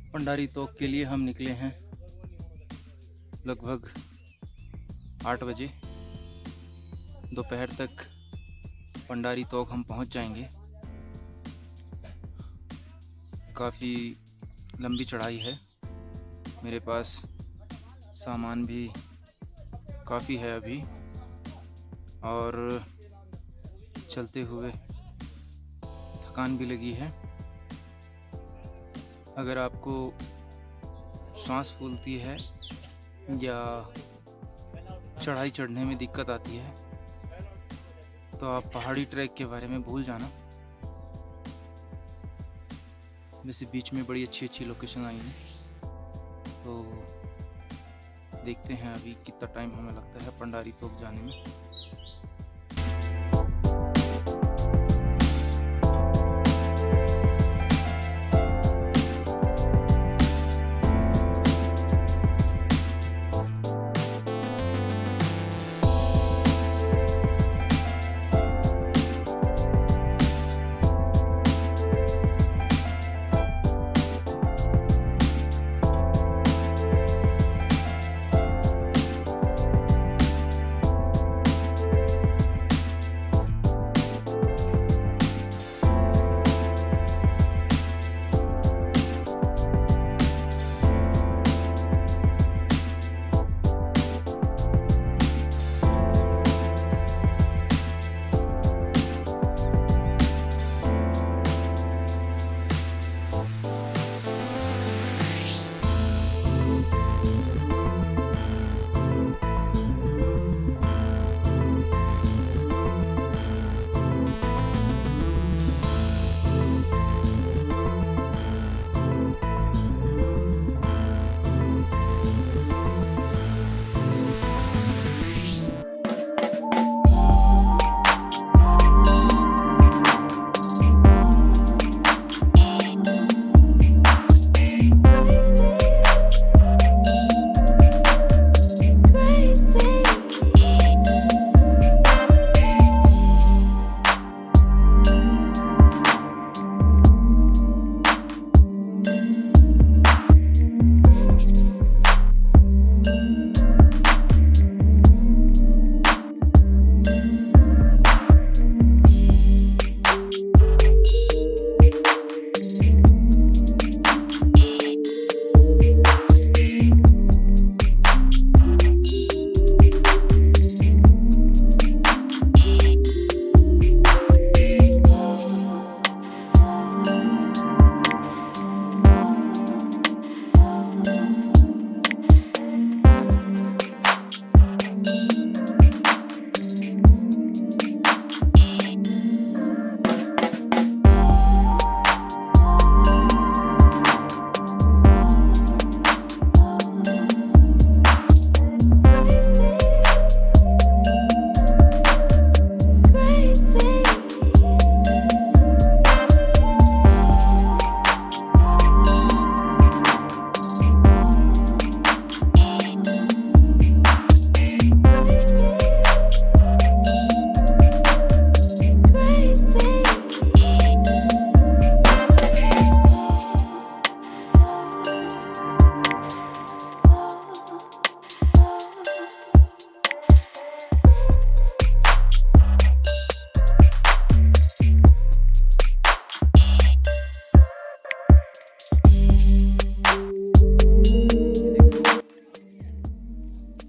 पंडारी तोक के लिए हम निकले हैं लगभग 8 बजे। दोपहर तक पंडारी तोक हम पहुंच जाएंगे। काफ़ी लंबी चढ़ाई है। मेरे पास सामान भी काफ़ी है अभी, और चलते हुए थकान भी लगी है। अगर आपको सांस फूलती है या चढ़ाई चढ़ने में दिक्कत आती है तो आप पहाड़ी ट्रैक के बारे में भूल जाना। वैसे बीच में बड़ी अच्छी अच्छी लोकेशन आई हैं, तो देखते हैं अभी कितना टाइम हमें लगता है पंडारी तोक जाने में।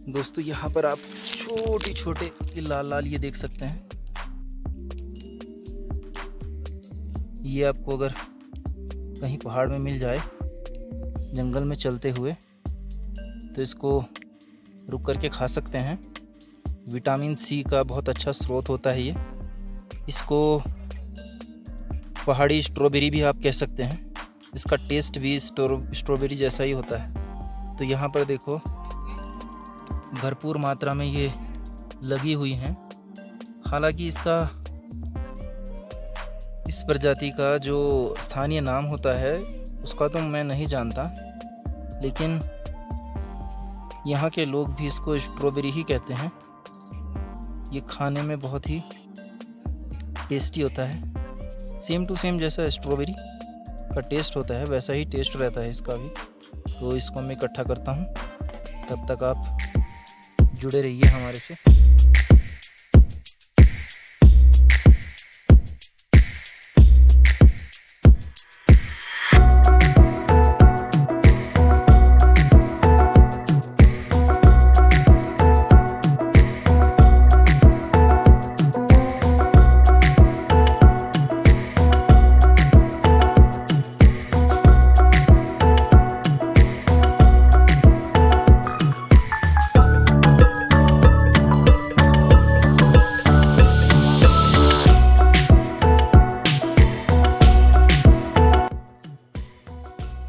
दोस्तों यहाँ पर आप छोटे छोटे ये लाल लाल ये देख सकते हैं। ये आपको अगर कहीं पहाड़ में मिल जाए जंगल में चलते हुए तो इसको रुक करके खा सकते हैं। विटामिन सी का बहुत अच्छा स्रोत होता है ये। इसको पहाड़ी स्ट्रॉबेरी भी आप कह सकते हैं। इसका टेस्ट भी स्ट्रॉबेरी जैसा ही होता है। तो यहाँ पर देखो भरपूर मात्रा में ये लगी हुई हैं। हालांकि इस प्रजाति का जो स्थानीय नाम होता है उसका तो मैं नहीं जानता, लेकिन यहाँ के लोग भी इसको स्ट्रॉबेरी ही कहते हैं। ये खाने में बहुत ही टेस्टी होता है, सेम टू सेम जैसा स्ट्रॉबेरी। का टेस्ट होता है वैसा ही टेस्ट रहता है इसका भी। तो इसको मैं इकट्ठा करता हूँ, तब तक आप जुड़े रहिए हमारे से।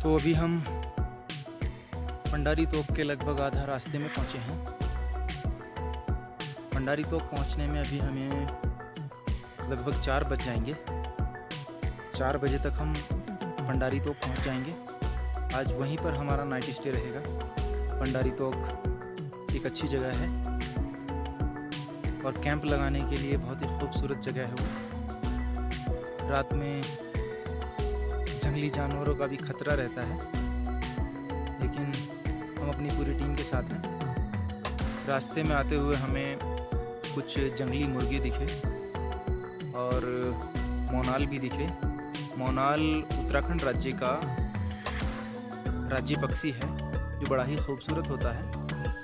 तो अभी हम पंडारी तोप के लगभग आधा रास्ते में पहुंचे हैं। पंडारी तोप पहुंचने में अभी हमें लगभग 4 बज जाएंगे। 4 बजे तक हम पंडारी तोप पहुंच जाएंगे। आज वहीं पर हमारा नाइट स्टे रहेगा। पंडारी तोप एक अच्छी जगह है और कैंप लगाने के लिए बहुत ही खूबसूरत जगह है वो। रात में जंगली जानवरों का भी खतरा रहता है, लेकिन हम अपनी पूरी टीम के साथ हैं। रास्ते में आते हुए हमें कुछ जंगली मुर्गे दिखे और मोनाल भी दिखे। मोनाल उत्तराखंड राज्य का राज्य पक्षी है जो बड़ा ही खूबसूरत होता है।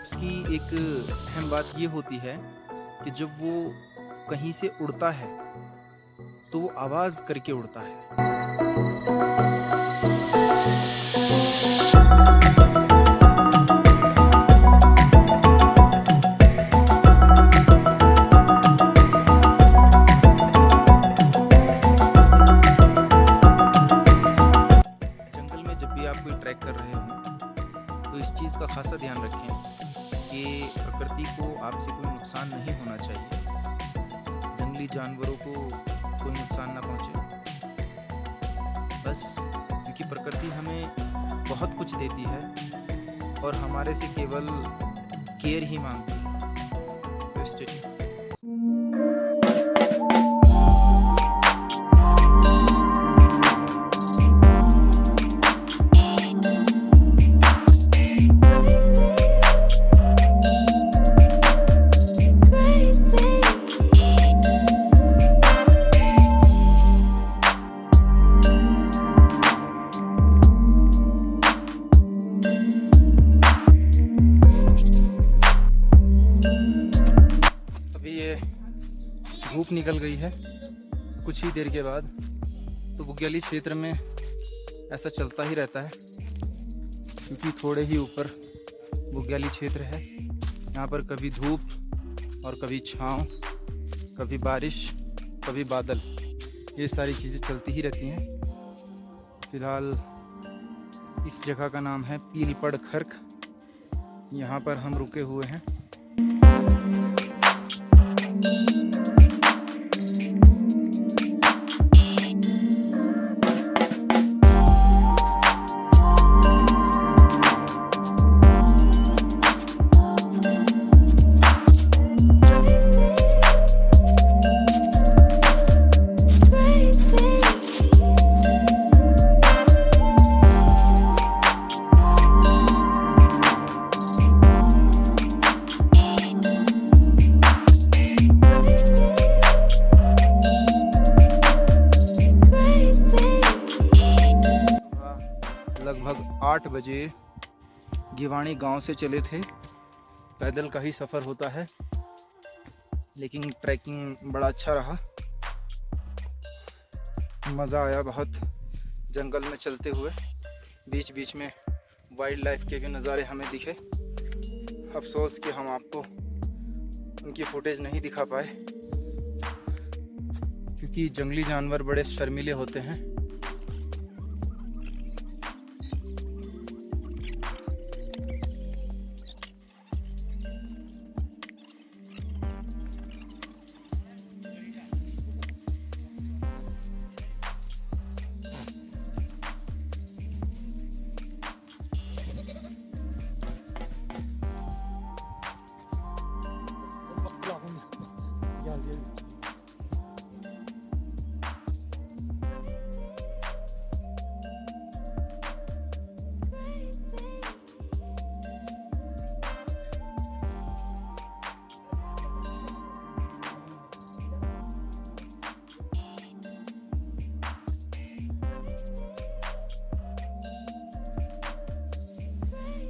उसकी एक अहम बात ये होती है कि जब वो कहीं से उड़ता है तो वो आवाज़ करके उड़ता है। ट्रैक कर रहे हो तो इस चीज़ का खासा ध्यान रखें कि प्रकृति को आपसे कोई नुकसान नहीं होना चाहिए। जंगली जानवरों को कोई नुकसान ना पहुंचे, बस क्योंकि प्रकृति हमें बहुत कुछ देती है और हमारे से केवल केयर ही मांगती है। तो स्टे ट्यून्ड। धूप निकल गई है कुछ ही देर के बाद। तो बुग्याली क्षेत्र में ऐसा चलता ही रहता है क्योंकि थोड़े ही ऊपर बुग्याली क्षेत्र है। यहाँ पर कभी धूप और कभी छाँव, कभी बारिश, कभी बादल, ये सारी चीज़ें चलती ही रहती हैं। फिलहाल इस जगह का नाम है पीलपड़ खर्क। यहाँ पर हम रुके हुए हैं। लगभग 8 बजे गिवाणी गांव से चले थे। पैदल का ही सफ़र होता है, लेकिन ट्रैकिंग बड़ा अच्छा रहा। मज़ा आया बहुत जंगल में चलते हुए। बीच बीच में वाइल्ड लाइफ के भी नज़ारे हमें दिखे। अफसोस कि हम आपको उनकी फुटेज नहीं दिखा पाए क्योंकि जंगली जानवर बड़े शर्मीले होते हैं।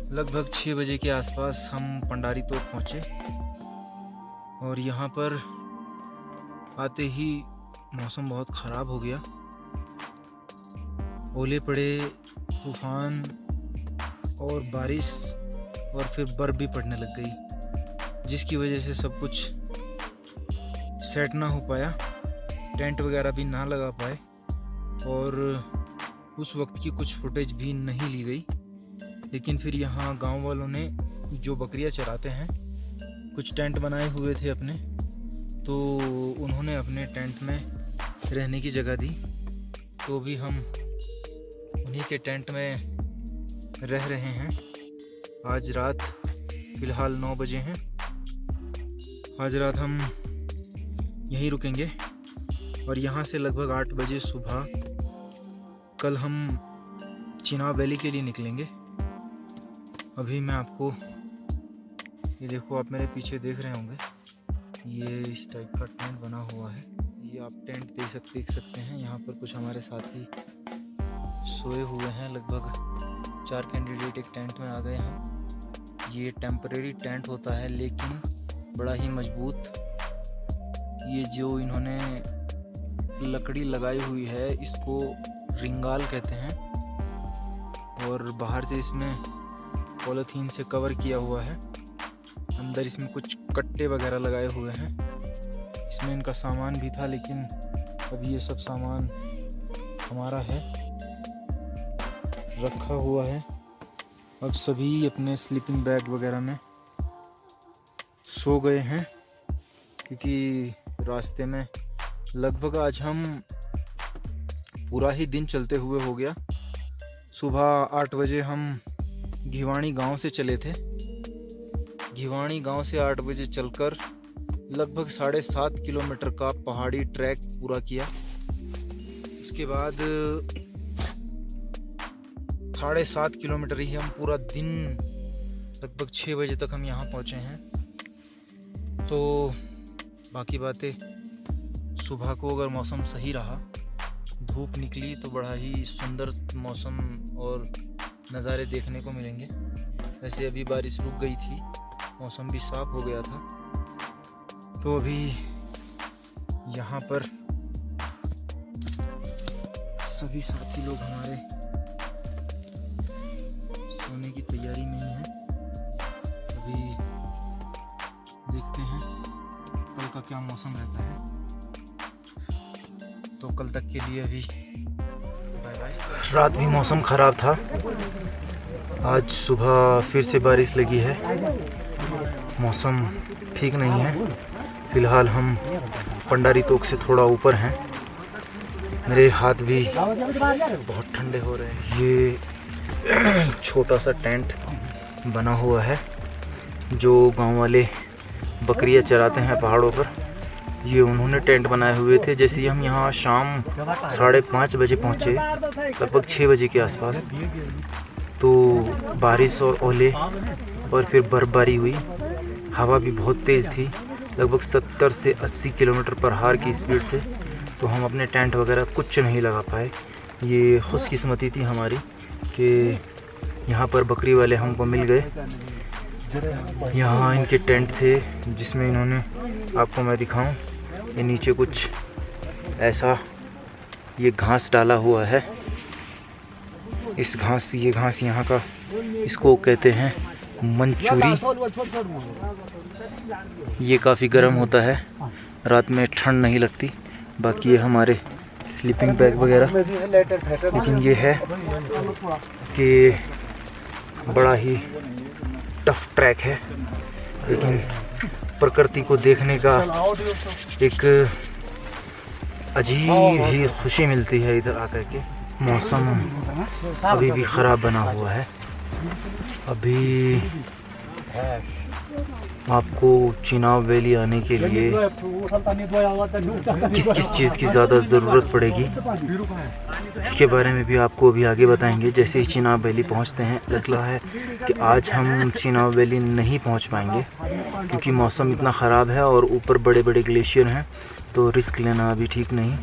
लगभग 6 बजे के आसपास हम पंडारी तोक पहुँचे और यहाँ पर आते ही मौसम बहुत ख़राब हो गया। ओले पड़े, तूफान और बारिश और फिर बर्फ़ भी पड़ने लग गई, जिसकी वजह से सब कुछ सेट ना हो पाया, टेंट वगैरह भी ना लगा पाए और उस वक्त की कुछ फुटेज भी नहीं ली गई। लेकिन फिर यहाँ गांव वालों ने जो बकरियां चराते हैं कुछ टेंट बनाए हुए थे अपने, तो उन्होंने अपने टेंट में रहने की जगह दी, तो भी हम उन्हीं के टेंट में रह रहे हैं। आज रात फ़िलहाल 9 बजे हैं। आज रात हम यहीं रुकेंगे और यहाँ से लगभग 8 बजे सुबह कल हम चिनाब वैली के लिए निकलेंगे। अभी मैं आपको ये देखो, आप मेरे पीछे देख रहे होंगे, ये इस टाइप का टेंट बना हुआ है। ये आप टेंट देख सकते हैं। यहाँ पर कुछ हमारे साथी सोए हुए हैं। लगभग 4 कैंडिडेट एक टेंट में आ गए हैं। ये टेम्परेरी टेंट होता है लेकिन बड़ा ही मजबूत। ये जो इन्होंने लकड़ी लगाई हुई है इसको रिंगाल कहते हैं और बाहर से इसमें पॉलीथीन से कवर किया हुआ है। अंदर इसमें कुछ कट्टे वगैरह लगाए हुए हैं। इसमें इनका सामान भी था लेकिन अभी ये सब सामान हमारा है, रखा हुआ है। अब सभी अपने स्लीपिंग बैग वगैरह में सो गए हैं क्योंकि रास्ते में लगभग आज हम पूरा ही दिन चलते हुए हो गया। सुबह 8 बजे हम घिवाणी गांव से चले थे। घिवाणी गांव से 8 बजे चलकर लगभग 7.5 किलोमीटर का पहाड़ी ट्रैक पूरा किया। उसके बाद 7.5 किलोमीटर ही हम पूरा दिन, लगभग 6 बजे तक हम यहाँ पहुँचे हैं। तो बाकी बातें, सुबह को अगर मौसम सही रहा, धूप निकली तो बड़ा ही सुंदर मौसम और नज़ारे देखने को मिलेंगे। वैसे अभी बारिश रुक गई थी, मौसम भी साफ हो गया था। तो अभी यहाँ पर सभी साथी लोग हमारे सोने की तैयारी में ही हैं। अभी देखते हैं कल का क्या मौसम रहता है। तो कल तक के लिए अभी बाय बाय। रात भी मौसम ख़राब था, आज सुबह फिर से बारिश लगी है। मौसम ठीक नहीं है। फ़िलहाल हम पंडारी तोक से थोड़ा ऊपर हैं। मेरे हाथ भी बहुत ठंडे हो रहे हैं। ये छोटा सा टेंट बना हुआ है जो गांव वाले बकरियां चराते हैं पहाड़ों पर। ये उन्होंने टेंट बनाए हुए थे। जैसे ही हम यहाँ शाम 5:30 बजे पहुँचे, लगभग 6 बजे के आसपास, तो बारिश और ओले और फिर बर्फबारी हुई। हवा भी बहुत तेज़ थी, लगभग 70 से 80 किलोमीटर पर आवर की स्पीड से। तो हम अपने टेंट वगैरह कुछ नहीं लगा पाए। ये खुशकिस्मती थी हमारी कि यहाँ पर बकरी वाले हमको मिल गए। यहाँ इनके टेंट थे जिसमें इन्होंने, आपको मैं दिखाऊं, ये नीचे कुछ ऐसा ये घास डाला हुआ है। ये घास यहाँ का, इसको कहते हैं मंचूरी। ये काफ़ी गर्म होता है, रात में ठंड नहीं लगती। बाकी ये हमारे स्लीपिंग बैग वगैरह। लेकिन ये है कि बड़ा ही टफ ट्रैक है, लेकिन प्रकृति को देखने का एक अजीब ही खुशी मिलती है इधर आकर के। मौसम अभी भी ख़राब बना हुआ है। अभी आपको चिनाब वैली आने के लिए किस किस चीज़ की ज़्यादा ज़रूरत पड़ेगी, इसके बारे में भी आपको अभी आगे बताएंगे। जैसे ही चिनाब वैली पहुंचते हैं, लग रहा है कि आज हम चिनाब वैली नहीं पहुंच पाएंगे क्योंकि मौसम इतना ख़राब है और ऊपर बड़े बड़े ग्लेशियर हैं, तो रिस्क लेना अभी ठीक नहीं।